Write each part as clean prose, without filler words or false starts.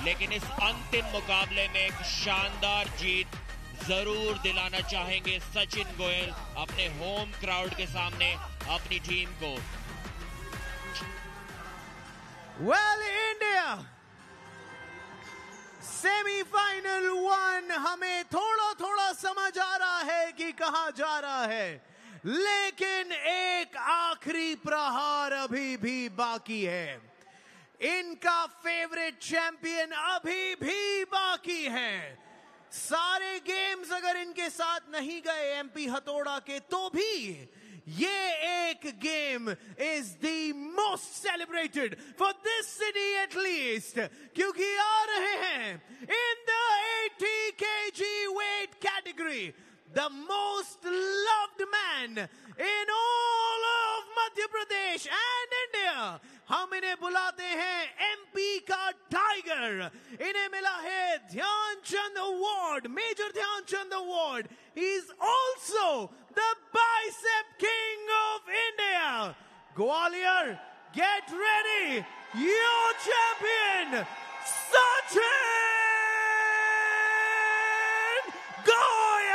लेकिन इस अंतिम मुकाबले में एक शानदार जीत जरूर दिलाना चाहेंगे सचिन गोयल अपने होम क्राउड के सामने अपनी टीम को। वेल इंडिया सेमीफाइनल 1, हमें थोड़ा थोड़ा समझ आ रहा है कि कहां जा रहा है, लेकिन एक आखिरी प्रहार अभी भी बाकी है। इनका फेवरेट चैंपियन अभी भी बाकी है। सारे गेम्स अगर इनके साथ नहीं गए एमपी हथौड़ा के, तो भी ये एक game is the most celebrated for this city at least, क्योंकि आ रहे हैं in the 80 kg weight category the most loved man in all of Madhya Pradesh and India. हम इन्हें बुलाते हैं एमपी का टाइगर। इन्हें मिला है Dhyan Chand award, major Dhyan Chand award. He is also the bicep king of India. Gwalior, get ready, your champion Sachin Goyal.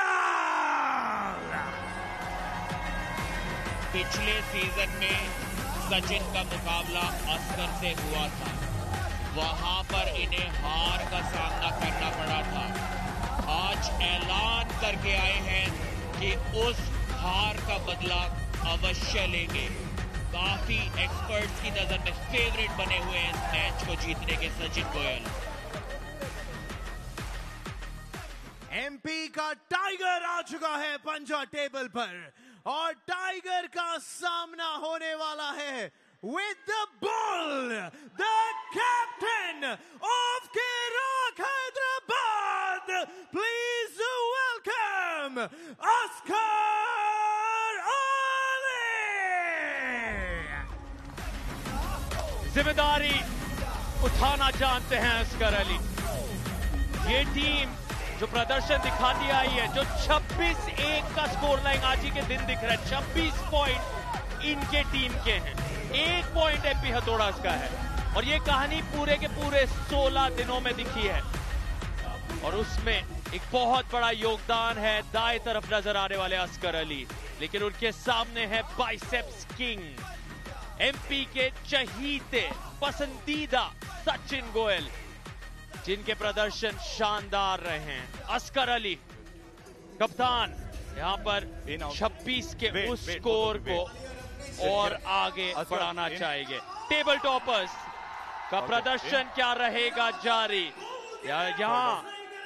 पिछले season में सचिन का मुकाबला अस्कर से हुआ था, वहां पर इन्हें हार का सामना करना पड़ा था। आज ऐलान करके आए हैं कि उस हार का बदला अवश्य लेंगे। काफी एक्सपर्ट्स की नजर में फेवरेट बने हुए हैं इस मैच को जीतने के सचिन गोयल। एमपी का टाइगर आ चुका है पंजा टेबल पर, और टाइगर का सामना होने वाला है with the bull, the captain of केराक हैदराबाद। Please welcome Askar Ali. जिम्मेदारी उठाना जानते हैं अस्कर अली। ये टीम जो प्रदर्शन दिखाती आई है, जो 26-1 का स्कोर लाइन आज ही के दिन दिख रहा है, 26 पॉइंट इनके टीम के हैं, 1 पॉइंट एमपी हथौड़ा का है। और ये कहानी पूरे के पूरे 16 दिनों में दिखी है, और उसमें एक बहुत बड़ा योगदान है दाएं तरफ नजर आने वाले अस्कर अली। लेकिन उनके सामने है बाइसेप्स किंग, एमपी के चहीते पसंदीदा सचिन गोयल, जिनके प्रदर्शन शानदार रहे हैं। अस्कर अली कप्तान यहां पर 26 के उस स्कोर को और आगे बढ़ाना चाहेंगे। टेबल टॉपर्स का प्रदर्शन क्या रहेगा जारी, यहां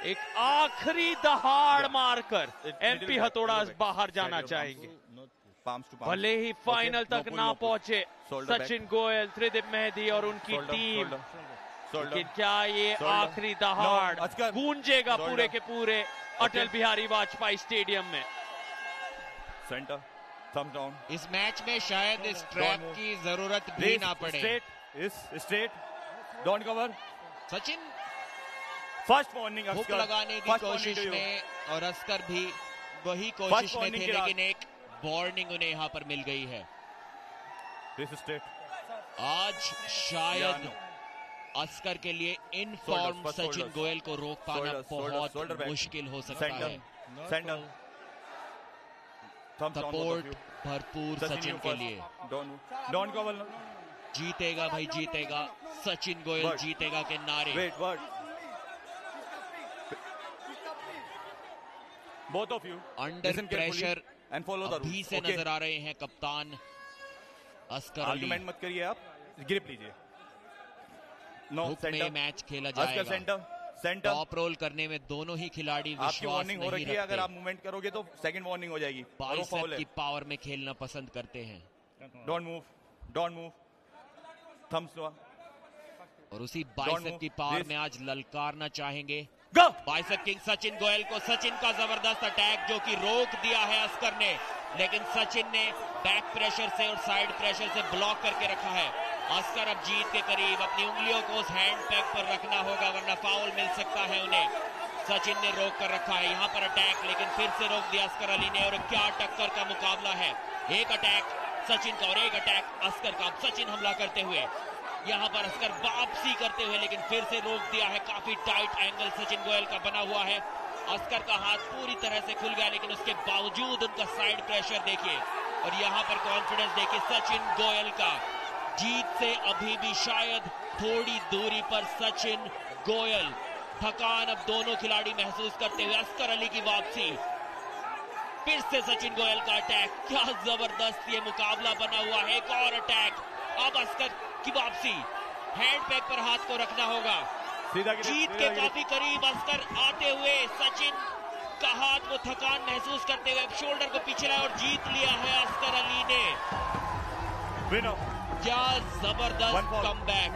एक आखिरी दहाड़ मारकर एमपी हथौड़ा बाहर जाना चाहेंगे। भले ही फाइनल तक ना पहुंचे सचिन गोयल, त्रिदीप मेहदी और उनकी टीम, लेकिन क्या ये आखिरी दहाड़ गूंजेगा पूरे के पूरे अटल बिहारी वाजपेयी स्टेडियम में। Centre, thumbs down. इस मैच में शायद इस ट्रैप की जरूरत भी ना पड़े। Straight, don't cover. Sachin first warning hook लगाने की कोशिश में, और अस्कर भी वही कोशिश में थे, लेकिन एक वार्निंग उन्हें यहाँ पर मिल गई है। आज शायद अस्कर के लिए इन फॉर्म सचिन गोयल को रोक पाना बहुत मुश्किल हो सकता है। सपोर्ट भरपूर सचिन के लिए। जीतेगा भाई जीतेगा, सचिन गोयल जीतेगा के नारे। अंडर प्रेशर अभी से नजर आ रहे हैं कप्तान अस्कर अली। आर्गुमेंट मत करिए आप, ग्रिप लीजिए। हुक में मैच खेला जाएगा। टॉप रोल करने में दोनों ही खिलाड़ी विश्वास वार्निंग हो रही नहीं है। अगर आप रखते। मूवमेंट करोगे तो सेकंड वार्निंग हो जाएगी। बाइसेप की पावर में खेलना पसंद करते हैं। Don't move, thumbs down. और उसी बाइसेप की पावर में आज ललकारना चाहेंगे बाइसेप किंग सचिन गोयल को। सचिन का जबरदस्त अटैक जो कि रोक दिया है अस्कर ने, लेकिन सचिन ने बैक प्रेशर से और साइड प्रेशर से ब्लॉक करके रखा है। अस्कर अब जीत के करीब, अपनी उंगलियों को उस हैंड पैक पर रखना होगा वरना फाउल मिल सकता है उन्हें। सचिन ने रोक कर रखा है यहाँ पर अटैक, लेकिन फिर से रोक दिया अस्कर अली ने। और क्या टक्कर का मुकाबला है, एक अटैक सचिन का और एक अटैक अस्कर का। अब सचिन हमला करते हुए यहाँ पर अस्कर वापसी करते हुए, लेकिन फिर से रोक दिया है। काफी टाइट एंगल सचिन गोयल का बना हुआ है। अस्कर का हाथ पूरी तरह से खुल गया, लेकिन उसके बावजूद उनका साइड प्रेशर देखिए और यहाँ पर कॉन्फिडेंस देखिए सचिन गोयल का। जीत से अभी भी शायद थोड़ी दूरी पर सचिन गोयल। थकान अब दोनों खिलाड़ी महसूस करते हुए। अस्कर अली की वापसी, फिर से सचिन गोयल का अटैक। क्या जबरदस्त ये मुकाबला बना हुआ है। एक और अटैक, अब अस्कर की वापसी। हैंड पैक पर हाथ को रखना होगा। जीत के काफी करीब अस्कर आते हुए। सचिन का हाथ वो थकान महसूस करते हुए शोल्डर को पीछे लाया और जीत लिया है अस्कर अली ने। क्या जबरदस्त कमबैक।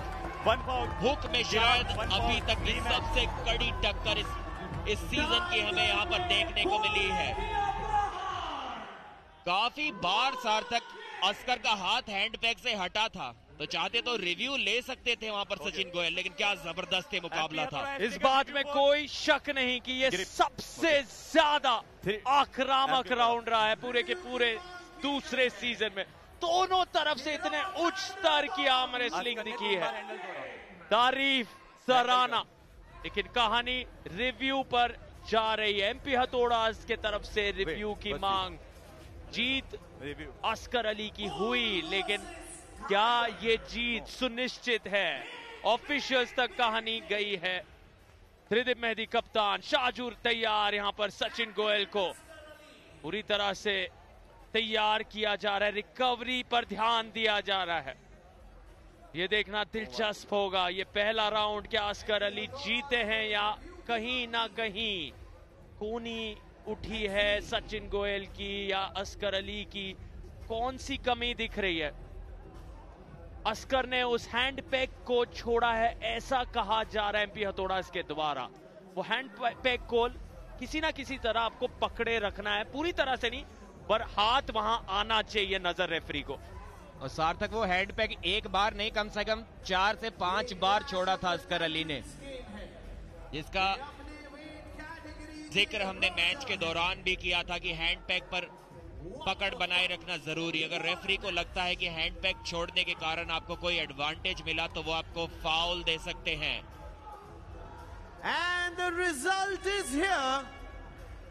हुक में शायद अभी तक की सबसे कड़ी टक्कर इस सीजन की हमें यहाँ पर देखने को मिली है। काफी बार सार्थक अस्कर का हाथ हैंड पैक से हटा था, तो चाहते तो रिव्यू ले सकते थे वहां पर सचिन गोयल, लेकिन क्या जबरदस्त मुकाबला था। इस बात में कोई शक नहीं कि ये सबसे ज्यादा आक्रामक राउंड रहा है पूरे के पूरे दूसरे सीजन में। दोनों तरफ से इतने उच्च स्तर की आर्म रेसलिंग दिखी है, तारीफ सराहना। लेकिन कहानी रिव्यू पर जा रही है। एमपी हथौड़ा के तरफ से रिव्यू की मांग। जीत अस्कर अली की हुई, लेकिन क्या ये जीत सुनिश्चित है? ऑफिशियल्स तक कहानी गई है। त्रिदिप मेहदी कप्तान, शाहजूर तैयार। यहां पर सचिन गोयल को पूरी तरह से तैयार किया जा रहा है। रिकवरी पर ध्यान दिया जा रहा है। ये देखना दिलचस्प होगा। ये पहला राउंड क्या अस्कर अली जीते हैं या कहीं ना कहीं कोनी उठी है सचिन गोयल की या अस्कर अली की? कौन सी कमी दिख रही है? अस्कर ने उस हैंड पैक को छोड़ा है, ऐसा कहा जा रहा है एमपी हथौड़ा के द्वारा। वो हैंड पैक को किसी ना किसी तरह आपको पकड़े रखना है, पूरी तरह से नहीं, पर हाथ वहां आना चाहिए नजर रेफरी को। और सार्थक वो हैंड पैक एक बार नहीं, कम से कम 4 से 5 बार छोड़ा था अस्कर अली ने, जिसका जिक्र हमने मैच के दौरान भी किया था कि हैंड पैक पर पकड़ बनाए रखना जरूरी। अगर रेफरी को लगता है कि हैंड पैक छोड़ने के कारण आपको कोई एडवांटेज मिला तो वो आपको फाउल दे सकते हैं। And the result is here.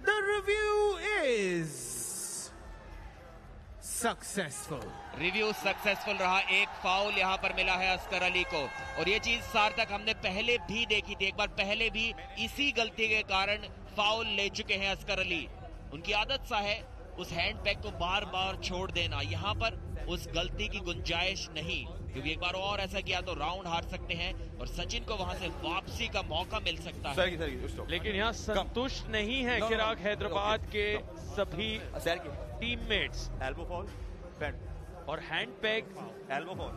The review is successful. Review successful रहा। एक फाउल यहां पर मिला है अस्कर अली को, और ये चीज सार्थक हमने पहले भी देखी थी। एक बार पहले भी इसी गलती के कारण फाउल ले चुके हैं अस्कर अली। उनकी आदत सा है उस हैंड पैक को बार बार छोड़ देना। यहाँ पर उस गलती की गुंजाइश नहीं, क्योंकि एक बार और ऐसा किया तो राउंड हार सकते हैं और सचिन को वहां से वापसी का मौका मिल सकता है। लेकिन यहाँ संतुष्ट नहीं है चिराग हैदराबाद के सभी टीममेट्स। एल्बो फॉल और हैंड पैक, एल्बो फॉल,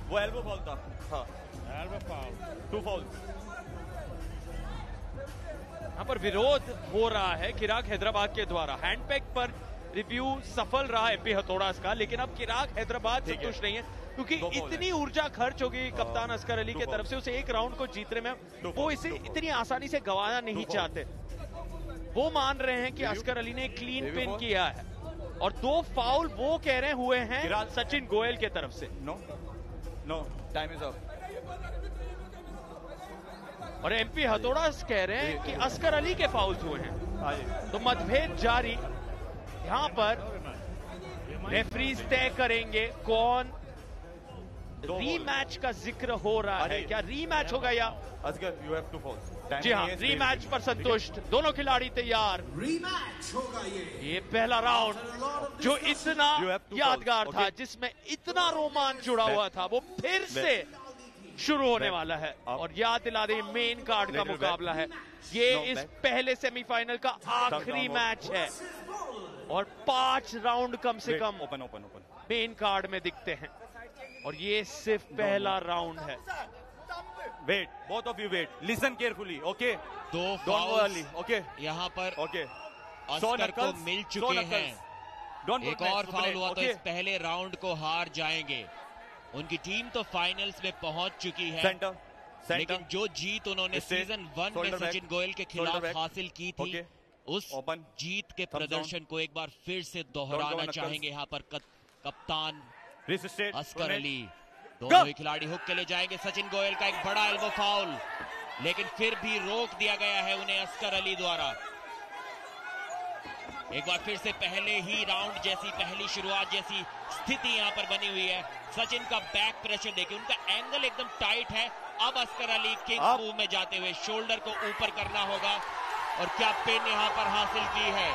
वो एल्बो फॉल था। हाँ, एल्बो फॉल, 2 फॉल्स। यहाँ पर विरोध हो रहा है चिराग हैदराबाद के द्वारा। हैंड पैक पर रिव्यू सफल रहा एमपी हथौड़ा का, लेकिन अब चिराग हैदराबाद संतुष्ट नहीं है, क्योंकि इतनी ऊर्जा खर्च होगी कप्तान अस्कर अली के तरफ से उसे एक राउंड को जीतने में। वो इसे इतनी आसानी से गंवाना नहीं चाहते। वो मान रहे हैं कि अस्कर अली ने क्लीन पिन किया है, और 2 फाउल वो कह रहे हुए हैं सचिन गोयल के तरफ से। No, time is up. और एमपी हथौड़ा कह रहे हैं कि अस्कर अली के फाउल्स हुए हैं। तो मतभेद जारी। यहाँ पर रेफरीज तय करेंगे कौन। रीमैच का जिक्र हो रहा है, क्या रीमैच होगा या अस्कर यू हैव 2 फॉल्स? जी हाँ, रीमैच पर संतुष्ट, दोनों खिलाड़ी तैयार। रीमैच होगा ये पहला राउंड जो इतना यादगार था, जिसमें इतना रोमांच जुड़ा हुआ था, वो फिर से शुरू होने वाला है। और याद दिला दें, मेन कार्ड का मुकाबला है ये। इस पहले सेमीफाइनल का आखिरी मैच है और 5 राउंड कम से कम मेन कार्ड में दिखते हैं, और ये सिर्फ पहला राउंड है। Wait, both of you wait, listen carefully, okay? 2 foul, okay? यहाँ पर ओके, अस्कर को मिल चुके हैं। एक और फाउल हुआ तो इस पहले राउंड को हार जाएंगे। उनकी टीम तो फाइनल्स में पहुंच चुकी है, लेकिन जो जीत उन्होंने सीजन 1 में सचिन गोयल के खिलाफ हासिल की थी, उस जीत के प्रदर्शन को एक बार फिर से दोहराना चाहेंगे यहाँ पर कप्तान अस्कर अली। दोनों ही खिलाड़ी हुक के लिए जाएंगे। सचिन गोयल का एक बड़ा एल्बो फाउल, लेकिन फिर भी रोक दिया गया है उन्हें अस्कर अली द्वारा। एक बार फिर से पहले ही राउंड जैसी, पहली शुरुआत जैसी स्थिति यहां पर बनी हुई है। सचिन का बैक प्रेशर देखिए, उनका एंगल एकदम टाइट है। अब अस्कर अली किंग मूव में जाते हुए शोल्डर को ऊपर करना होगा, और क्या पिन यहां पर हासिल की है।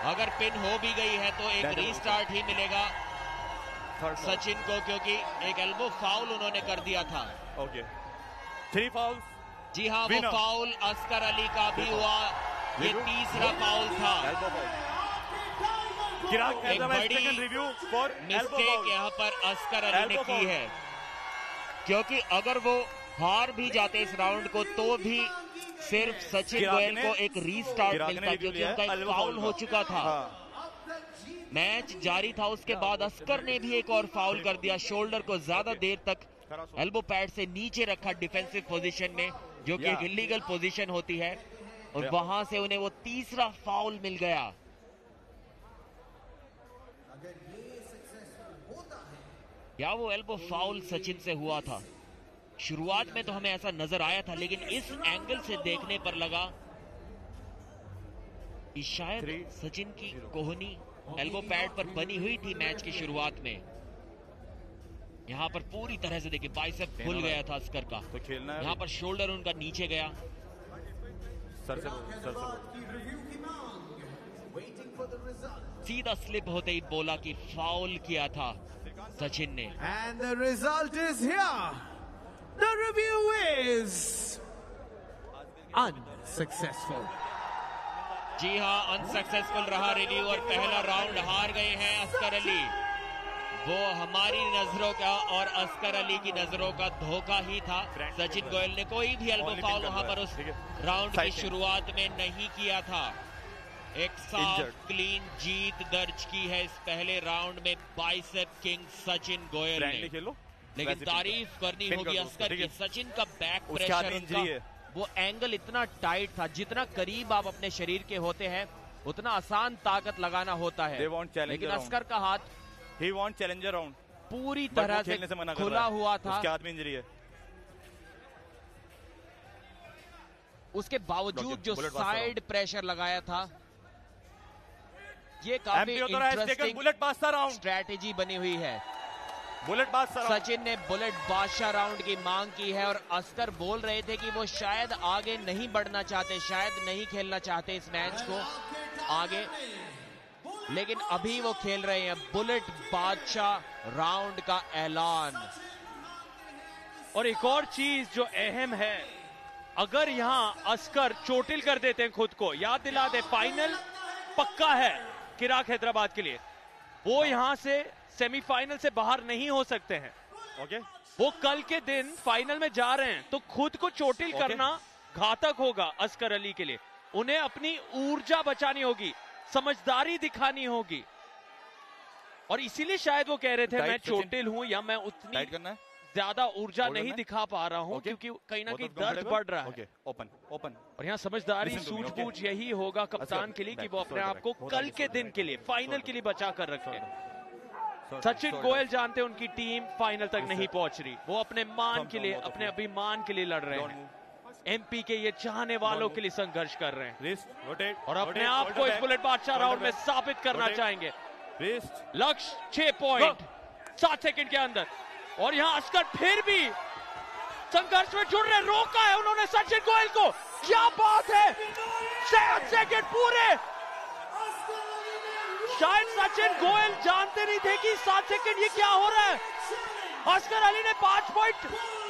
अगर पिन हो भी गई है तो एक रीस्टार्ट ही मिलेगा सचिन को, क्योंकि एक एल्बो फाउल उन्होंने कर दिया था। Okay, 3 fowls. जी हाँ, वो फाउल अस्कर अली का भी हुआ, ये तीसरा फाउल था। एक बड़ी मिस्टेक यहाँ पर अस्कर अली ने की है, क्योंकि अगर वो हार भी जाते इस राउंड को तो भी सिर्फ सचिन गोयल को एक रीस्टार्ट मिलता, क्योंकि उनका एक फाउल हो चुका था। मैच जारी था, उसके बाद अस्कर ने भी एक और फाउल कर दिया। शोल्डर को ज्यादा देर तक एल्बो पैड से नीचे रखा डिफेंसिव पोजीशन में, जो कि एक इलीगल पोजीशन होती है, और वहां से उन्हें वो तीसरा फाउल मिल गया। क्या वो एल्बो फाउल सचिन से हुआ था? शुरुआत में तो हमें ऐसा नजर आया था, लेकिन इस एंगल से देखने पर लगा कि शायद सचिन की कोहनी एल्बो पैड पर बनी हुई थी मैच की शुरुआत में। यहां पर पूरी तरह से देखिए बाइसेप खुल गया था अस्कर का, तो खेलना यहां पर शोल्डर उनका नीचे गया। सर से सीधा स्लिप होते ही बोला कि फाउल किया था सचिन ने। And the result is here. The review is unsuccessful. जी हाँ, अनसक्सेसफुल रहा रिव्यू, और पहला राउंड हार गए हैं अस्कर अली। वो हमारी नजरों का और अस्कर अली की नजरों का धोखा ही था। सचिन गोयल ने कोई भी एल्बो फाउल वहां पर उस राउंड की शुरुआत में नहीं किया था। एक साफ क्लीन जीत दर्ज की है इस पहले राउंड में बाइसेप किंग सचिन गोयल ने। लेकिन तारीफ करनी होगी अस्कर की, सचिन का बैक प्रेशर, वो एंगल इतना टाइट था। जितना करीब आप अपने शरीर के होते हैं उतना आसान ताकत लगाना होता है, लेकिन अस्कर का हाथ He wants challenger round. पूरी तरह से खुला हुआ था। उसके हाथ में इंजरी है। उसके बावजूद जो साइड प्रेशर लगाया था, ये काफी इंटरेस्टिंग स्ट्रैटेजी बनी हुई है। सचिन ने बुलेट बादशाह राउंड की मांग की है, और अस्कर बोल रहे थे कि वो शायद आगे नहीं बढ़ना चाहते, शायद नहीं खेलना चाहते इस मैच को आगे, लेकिन अभी वो खेल रहे हैं बुलेट बादशाह राउंड का ऐलान। और एक और चीज जो अहम है, अगर यहां अस्कर चोटिल कर देते हैं खुद को, याद दिला दे फाइनल पक्का है किराक हैदराबाद के लिए, वो यहां से सेमीफाइनल से बाहर नहीं हो सकते हैं। ओके, वो कल के दिन फाइनल में जा रहे हैं, तो खुद को चोटिल करना घातक होगा अस्कर अली के लिए। उन्हें अपनी ऊर्जा बचानी होगी, समझदारी दिखानी होगी, और इसीलिए शायद वो कह रहे थे मैं चोटिल हूं या मैं उतनी ज्यादा ऊर्जा नहीं दिखा पा रहा हूं, क्योंकि कहीं ना कहीं दर्द बढ़ रहा है। ओपन। और यहाँ समझदारी सूझबूझ यही होगा कप्तान के लिए कि वो अपने आप को कल के दिन के लिए, फाइनल के लिए बचा कर रखे। सचिन गोयल जानते हैं उनकी टीम फाइनल तक नहीं पहुंच रही, वो अपने मान के लिए, अपने अभिमान के लिए लड़ रहे हैं। एमपी के ये चाहने वालों के लिए संघर्ष कर रहे हैं, और अपने आप को इस बुलेट बादशाह राउंड में साबित करना चाहेंगे। लक्ष्य 6 पॉइंट 7 सेकंड के अंदर, और यहां अस्कर फिर भी संघर्ष में जुड़ रहे, रोका है उन्होंने सचिन गोयल को। क्या बात है, 7 सेकंड पूरे। शायद सचिन गोयल जानते नहीं थे कि 7 सेकंड ये क्या हो रहा है। अस्कर अली ने 5 पॉइंट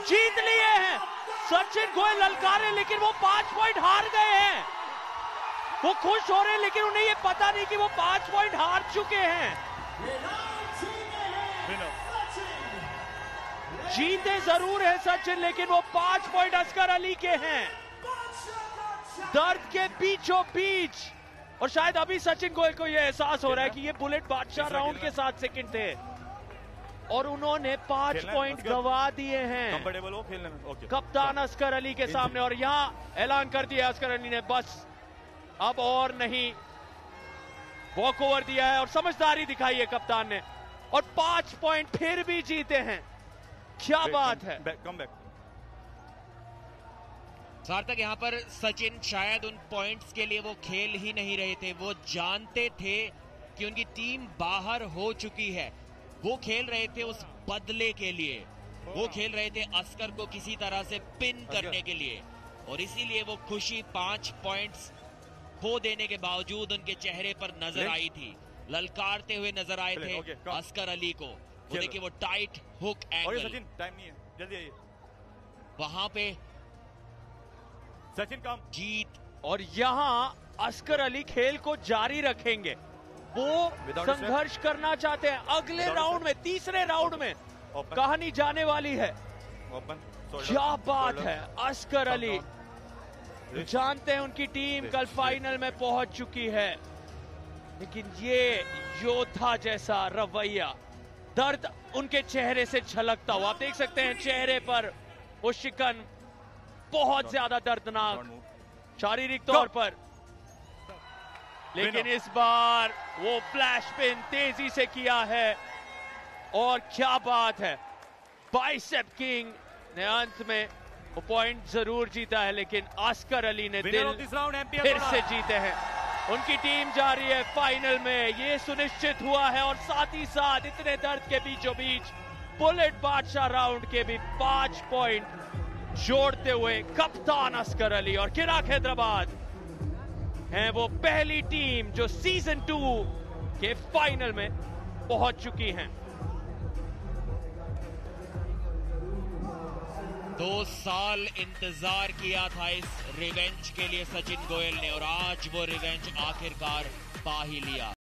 जीत लिए हैं, सचिन गोयल ललकारे, लेकिन वो 5 पॉइंट हार गए हैं। वो खुश हो रहे हैं, लेकिन उन्हें ये पता नहीं कि वो 5 पॉइंट हार चुके हैं। जीते जरूर है सचिन, लेकिन वो 5 पॉइंट अस्कर अली के हैं, दर्द के बीचों बीच। और शायद अभी सचिन गोयल को यह एहसास हो रहा है कि ये बुलेट बादशाह राउंड के 7 सेकंड थे, और उन्होंने 5 पॉइंट गंवा दिए हैं कप्तान अस्कर अली के सामने। और यहां ऐलान कर दिया अस्कर अली ने, बस अब और नहीं, वॉक ओवर दिया है, और समझदारी दिखाई है कप्तान ने। और 5 पॉइंट फिर भी जीते हैं। क्या बात है। Come back. सार्थक, यहाँ पर सचिन शायद उन पॉइंट्स के लिए वो खेल ही नहीं रहे थे। वो जानते थे कि उनकी टीम बाहर हो चुकी है। वो खेल रहे थे उस बदले के लिए, वो खेल रहे थे अस्कर को किसी तरह से पिन करने के लिए, और इसीलिए वो खुशी 5 पॉइंट्स खो देने के बावजूद उनके चेहरे पर नजर आई थी। ललकारते हुए नजर आए थे अस्कर अली को। वो देखिए वो tight hook angle. Sachin time नहीं है, जल्दी आइए। वहां पे सचिन काम जीत। और यहां अस्कर अली खेल को जारी रखेंगे। वो संघर्ष करना चाहते हैं अगले राउंड में, तीसरे राउंड में कहानी जाने वाली है। क्या बात है। अस्कर अली जानते हैं उनकी टीम कल फाइनल में पहुंच चुकी है, लेकिन ये योद्धा जैसा रवैया, दर्द उनके चेहरे से झलकता हुआ। आप देख सकते हैं चेहरे पर वो शिकन बहुत ज्यादा दर्दनाक शारीरिक तौर पर, लेकिन इस बार वो फ्लैश पिन तेजी से किया है। और क्या बात है, बाइसेप किंग ने अंत में वो पॉइंट जरूर जीता है, लेकिन अस्कर अली ने दिल फिर से जीते हैं। उनकी टीम जा रही है फाइनल में, ये सुनिश्चित हुआ है। और साथ ही साथ इतने दर्द के बीचों बीच बुलेट बादशाह राउंड के भी 5 पॉइंट जोड़ते हुए कप्तान अस्कर अली और किराक हैदराबाद हैं वो पहली टीम जो सीजन 2 के फाइनल में पहुंच चुकी हैं। 2 साल इंतजार किया था इस रिवेंज के लिए सचिन गोयल ने, और आज वो रिवेंज आखिरकार पा ही लिया।